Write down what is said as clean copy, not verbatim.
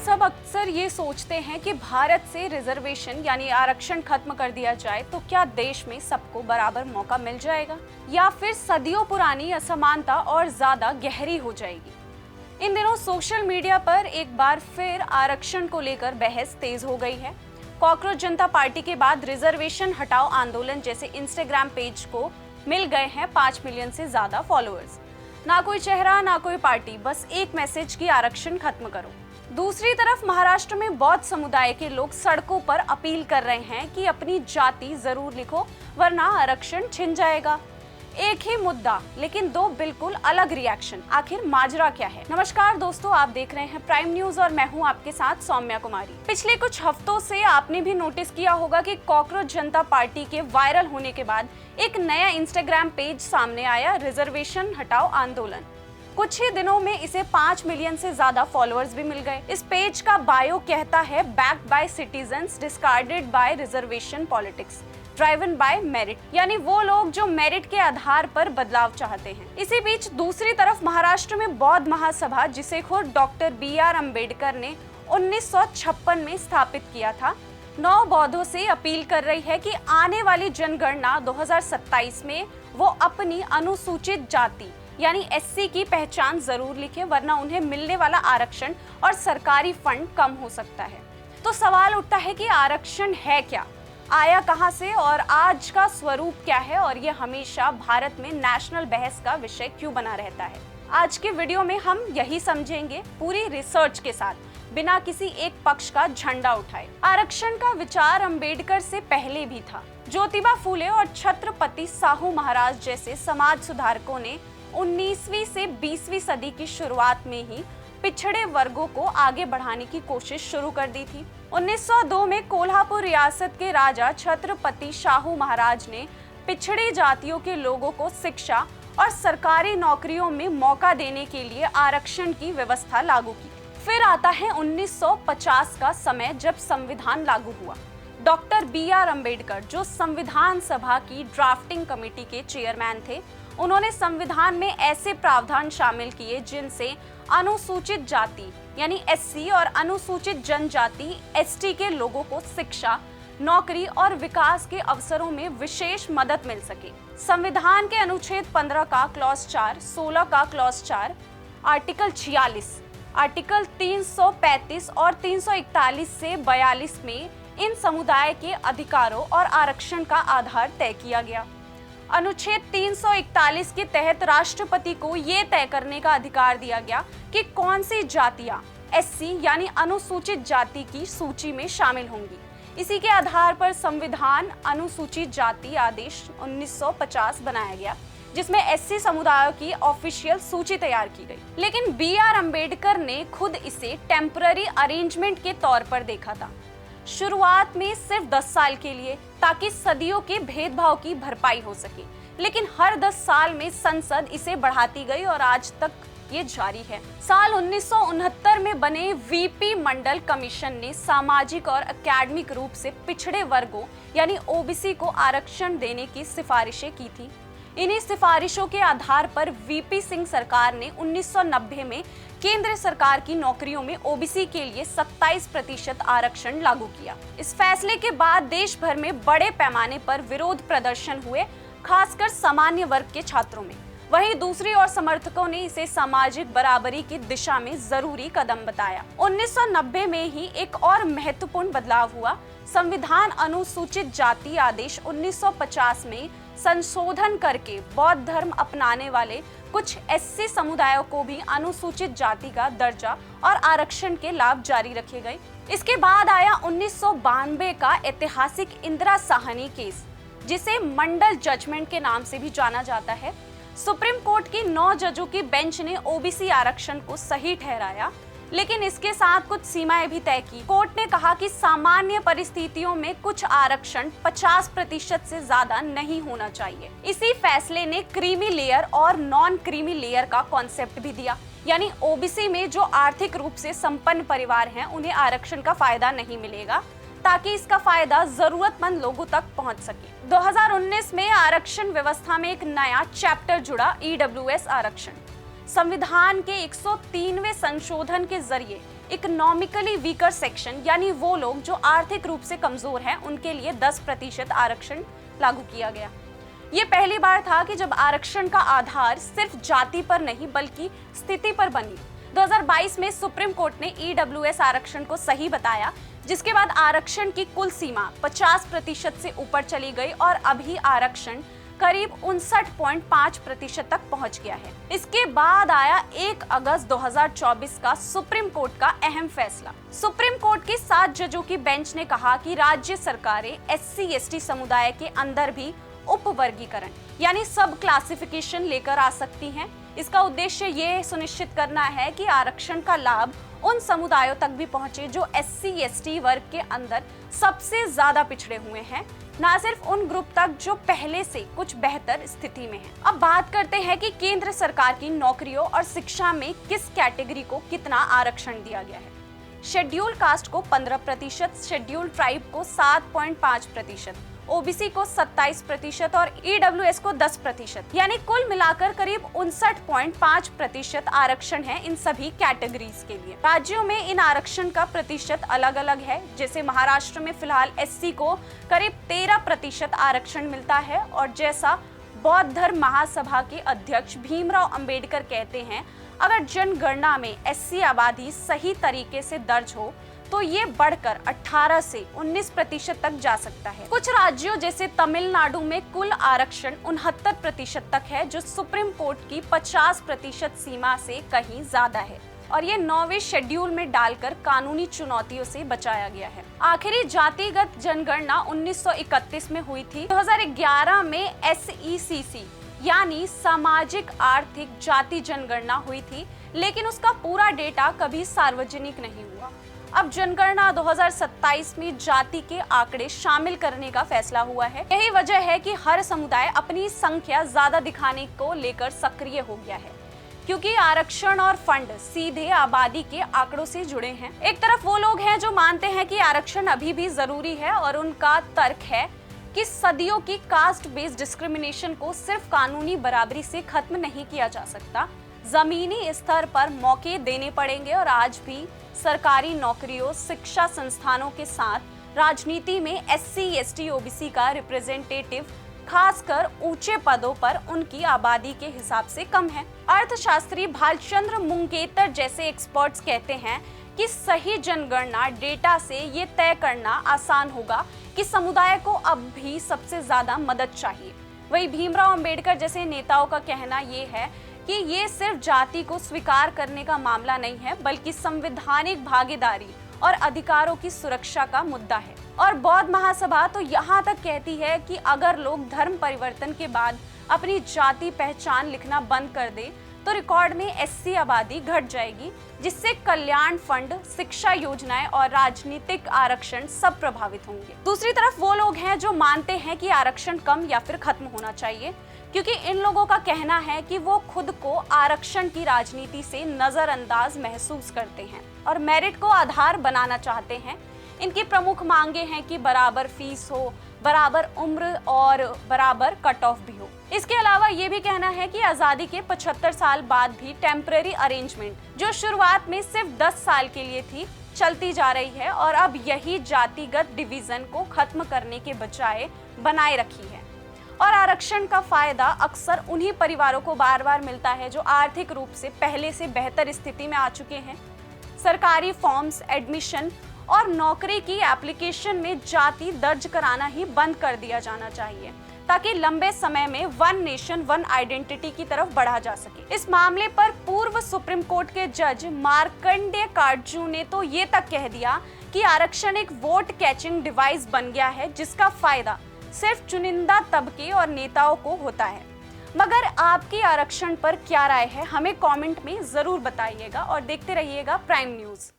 सब अक्सर ये सोचते हैं कि भारत से रिजर्वेशन यानी आरक्षण खत्म कर दिया जाए तो क्या देश में सबको बराबर मौका मिल जाएगा या फिर सदियों पुरानी असमानता और ज्यादा गहरी हो जाएगी। इन दिनों सोशल मीडिया पर एक बार फिर आरक्षण को लेकर बहस तेज हो गई है। कॉकरोच जनता पार्टी के बाद रिजर्वेशन हटाओ आंदोलन जैसे इंस्टाग्राम पेज को मिल गए हैं 5 मिलियन से ज्यादा फॉलोअर्स। ना कोई चेहरा ना कोई पार्टी, बस एक मैसेज की आरक्षण खत्म करो। दूसरी तरफ महाराष्ट्र में बौद्ध समुदाय के लोग सड़कों पर अपील कर रहे हैं कि अपनी जाति जरूर लिखो वरना आरक्षण छिन जाएगा। एक ही मुद्दा लेकिन दो बिल्कुल अलग रिएक्शन। आखिर माजरा क्या है? नमस्कार दोस्तों, आप देख रहे हैं प्राइम न्यूज और मैं हूं आपके साथ सौम्या कुमारी। पिछले कुछ हफ्तों से आपने भी नोटिस किया होगा कि कॉकरोच जनता पार्टी के वायरल होने के बाद एक नया इंस्टाग्राम पेज सामने आया, रिजर्वेशन हटाओ आंदोलन। कुछ ही दिनों में इसे 5 मिलियन से ज्यादा फॉलोअर्स भी मिल गए। इस पेज का बायो कहता है, backed by citizens, discarded by reservation politics, driven by merit, यानी वो लोग जो मेरिट के आधार पर बदलाव चाहते हैं। इसी बीच दूसरी तरफ महाराष्ट्र में बौद्ध महासभा, जिसे खुद डॉक्टर BR अम्बेडकर ने 1956 में स्थापित किया था, 9 बौद्धों से अपील कर रही है कि आने वाली जनगणना 2027 में वो अपनी अनुसूचित जाति यानी SC की पहचान जरूर लिखे वरना उन्हें मिलने वाला आरक्षण और सरकारी फंड कम हो सकता है। तो सवाल उठता है कि आरक्षण है क्या, आया कहां से और आज का स्वरूप क्या है, और ये हमेशा भारत में नेशनल बहस का विषय क्यों बना रहता है। आज के वीडियो में हम यही समझेंगे पूरी रिसर्च के साथ, बिना किसी एक पक्ष का झंडा उठाए। आरक्षण का विचार अंबेडकर से पहले भी था। ज्योतिबा फूले और छत्रपति साहू महाराज जैसे समाज सुधारकों ने 19वीं से 20वीं सदी की शुरुआत में ही पिछड़े वर्गों को आगे बढ़ाने की कोशिश शुरू कर दी थी। 1902 में कोल्हापुर रियासत के राजा छत्रपति साहू महाराज ने पिछड़ी जातियों के लोगों को शिक्षा और सरकारी नौकरियों में मौका देने के लिए आरक्षण की व्यवस्था लागू की। फिर आता है 1950 का समय, जब संविधान लागू हुआ। डॉक्टर BR अम्बेडकर, जो संविधान सभा की ड्राफ्टिंग कमेटी के चेयरमैन थे, उन्होंने संविधान में ऐसे प्रावधान शामिल किए जिनसे अनुसूचित जाति यानी SC और अनुसूचित जनजाति ST के लोगों को शिक्षा, नौकरी और विकास के अवसरों में विशेष मदद मिल सके। संविधान के अनुच्छेद 15 का क्लॉज 4, 16 का क्लॉज 4, आर्टिकल 46, आर्टिकल 335 और 341 से 42 में इन समुदाय के अधिकारों और आरक्षण का आधार तय किया गया। अनुच्छेद 341 के तहत राष्ट्रपति को ये तय करने का अधिकार दिया गया कि कौन सी जातियां SC यानी अनुसूचित जाति की सूची में शामिल होंगी। इसी के आधार पर संविधान अनुसूचित जाति आदेश 1950 बनाया गया, जिसमें SC समुदायों की ऑफिशियल सूची तैयार की गई। लेकिन BR अम्बेडकर ने खुद इसे टेम्पररी अरेंजमेंट के तौर पर देखा था, शुरुआत में सिर्फ 10 साल के लिए, ताकि सदियों के भेदभाव की भरपाई हो सके। लेकिन हर 10 साल में संसद इसे बढ़ाती गई और आज तक ये जारी है। साल 1969 में बने VP मंडल कमीशन ने सामाजिक और एकेडमिक रूप से पिछड़े वर्गों यानी OBC को आरक्षण देने की सिफारिशें की थी। इन्हीं सिफारिशों के आधार पर VP सिंह सरकार ने 1990 में केंद्र सरकार की नौकरियों में OBC के लिए 27% आरक्षण लागू किया। इस फैसले के बाद देश भर में बड़े पैमाने पर विरोध प्रदर्शन हुए, खासकर सामान्य वर्ग के छात्रों में। वहीं दूसरी ओर समर्थकों ने इसे सामाजिक बराबरी की दिशा में जरूरी कदम बताया। 1990 में ही एक और महत्वपूर्ण बदलाव हुआ। संविधान अनुसूचित जाति आदेश 1950 में संशोधन करके बौद्ध धर्म अपनाने वाले कुछ SC समुदायों को भी अनुसूचित जाति का दर्जा और आरक्षण के लाभ जारी रखे गए। इसके बाद आया 1992 का ऐतिहासिक इंदिरा साहनी केस, जिसे मंडल जजमेंट के नाम से भी जाना जाता है। सुप्रीम कोर्ट की 9 जजों की बेंच ने OBC आरक्षण को सही ठहराया, लेकिन इसके साथ कुछ सीमाएं भी तय की। कोर्ट ने कहा कि सामान्य परिस्थितियों में कुछ आरक्षण 50% से ज्यादा नहीं होना चाहिए। इसी फैसले ने क्रीमी लेयर और नॉन क्रीमी लेयर का कॉन्सेप्ट भी दिया, यानी OBC में जो आर्थिक रूप से संपन्न परिवार हैं उन्हें आरक्षण का फायदा नहीं मिलेगा, ताकि इसका फायदा जरूरतमंद लोगों तक पहुंच सके। 2019 में आरक्षण व्यवस्था में एक नया चैप्टर जुड़ा, EWS आरक्षण। संविधान के 103वें संशोधन के जरिए इकोनॉमिकली वीकर सेक्शन यानी वो लोग जो आर्थिक रूप से कमजोर हैं, उनके लिए 10% आरक्षण लागू किया गया। ये पहली बार था कि जब आरक्षण का आधार सिर्फ जाति पर नहीं बल्कि स्थिति पर बनी। 2022 में सुप्रीम कोर्ट ने ईडब्ल्यूएस आरक्षण को सही बताया, जिसके बाद आरक्षण की कुल सीमा 50% से ऊपर चली गई और अभी आरक्षण करीब 59.5% तक पहुंच गया है। इसके बाद आया 1 अगस्त 2024 का सुप्रीम कोर्ट का अहम फैसला। सुप्रीम कोर्ट के 7 जजों की बेंच ने कहा कि राज्य सरकारें SC/ST समुदाय के अंदर भी उपवर्गीकरण यानी सब क्लासिफिकेशन लेकर आ सकती हैं। इसका उद्देश्य ये सुनिश्चित करना है कि आरक्षण का लाभ उन समुदायों तक भी पहुंचे जो SC/ST वर्ग के अंदर सबसे ज्यादा पिछड़े हुए हैं, ना सिर्फ उन ग्रुप तक जो पहले से कुछ बेहतर स्थिति में हैं। अब बात करते हैं कि केंद्र सरकार की नौकरियों और शिक्षा में किस कैटेगरी को कितना आरक्षण दिया गया है। शेड्यूल कास्ट को 15%, शेड्यूल ट्राइब को 7.5%, OBC को 27% और EWS को 10%, यानी कुल मिलाकर करीब 59.5% आरक्षण है इन सभी कैटेगरीज के लिए। राज्यों में इन आरक्षण का प्रतिशत अलग अलग है। जैसे महाराष्ट्र में फिलहाल SC को करीब 13% आरक्षण मिलता है और जैसा बौद्ध धर्म महासभा के अध्यक्ष भीमराव अंबेडकर कहते हैं, अगर जनगणना में SC आबादी सही तरीके से दर्ज हो तो ये बढ़कर 18 से 19% तक जा सकता है। कुछ राज्यों जैसे तमिलनाडु में कुल आरक्षण 69% तक है, जो सुप्रीम कोर्ट की 50% सीमा से कहीं ज्यादा है और ये 9वें शेड्यूल में डालकर कानूनी चुनौतियों से बचाया गया है। आखिरी जातिगत जनगणना 1931 में हुई थी। 2011 में SECC यानी सामाजिक आर्थिक जाति जनगणना हुई थी, लेकिन उसका पूरा डेटा कभी सार्वजनिक नहीं हुआ। अब जनगणना 2027 में जाति के आंकड़े शामिल करने का फैसला हुआ है। यही वजह है कि हर समुदाय अपनी संख्या ज्यादा दिखाने को लेकर सक्रिय हो गया है, क्योंकि आरक्षण और फंड सीधे आबादी के आंकड़ों से जुड़े हैं। एक तरफ वो लोग हैं जो मानते हैं कि आरक्षण अभी भी जरूरी है और उनका तर्क है कि सदियों की कास्ट बेस्ड डिस्क्रिमिनेशन को सिर्फ कानूनी बराबरी से खत्म नहीं किया जा सकता, जमीनी स्तर पर मौके देने पड़ेंगे और आज भी सरकारी नौकरियों, शिक्षा संस्थानों के साथ राजनीति में SC/ST OBC का रिप्रेजेंटेटिव खासकर ऊंचे पदों पर उनकी आबादी के हिसाब से कम है। अर्थशास्त्री भालचंद्र मुंगेतर जैसे एक्सपर्ट्स कहते हैं कि सही जनगणना डेटा से ये तय करना आसान होगा कि समुदाय को अब भी सबसे ज्यादा मदद चाहिए। वही भीमराव अंबेडकर जैसे नेताओं का कहना ये है कि ये सिर्फ जाति को स्वीकार करने का मामला नहीं है, बल्कि संवैधानिक भागीदारी और अधिकारों की सुरक्षा का मुद्दा है। और बौद्ध महासभा तो यहाँ तक कहती है कि अगर लोग धर्म परिवर्तन के बाद अपनी जाति पहचान लिखना बंद कर दे तो रिकॉर्ड में SC आबादी घट जाएगी, जिससे कल्याण फंड, शिक्षा योजनाएं और राजनीतिक आरक्षण सब प्रभावित होंगे। दूसरी तरफ वो लोग हैं जो मानते हैं कि आरक्षण कम या फिर खत्म होना चाहिए, क्योंकि इन लोगों का कहना है कि वो खुद को आरक्षण की राजनीति से नजरअंदाज महसूस करते हैं और मेरिट को आधार बनाना चाहते हैं। इनकी प्रमुख मांगे हैं कि बराबर फीस हो, बराबर उम्र और बराबर कट ऑफ भी हो। इसके अलावा ये भी कहना है कि आजादी के 75 साल बाद भी टेम्परेरी अरेंजमेंट, जो शुरुआत में सिर्फ 10 साल के लिए थी, चलती जा रही है और अब यही जातिगत डिवीजन को खत्म करने के बजाय बनाए रखी है। और आरक्षण का फायदा अक्सर उन्हीं परिवारों को बार बार मिलता है जो आर्थिक रूप से पहले से बेहतर स्थिति में आ चुके हैं। सरकारी फॉर्म्स, एडमिशन और नौकरी की एप्लीकेशन में जाति दर्ज कराना ही बंद कर दिया जाना चाहिए, ताकि लंबे समय में वन नेशन वन आइडेंटिटी की तरफ बढ़ा जा सके। इस मामले पर पूर्व सुप्रीम कोर्ट के जज मार्कंडेय काटजू ने तो ये तक कह दिया कि आरक्षण एक वोट कैचिंग डिवाइस बन गया है, जिसका फायदा सिर्फ चुनिंदा तबके और नेताओं को होता है। मगर आपकी आरक्षण पर क्या राय है, हमें कमेंट में जरूर बताइएगा और देखते रहिएगा प्राइम न्यूज।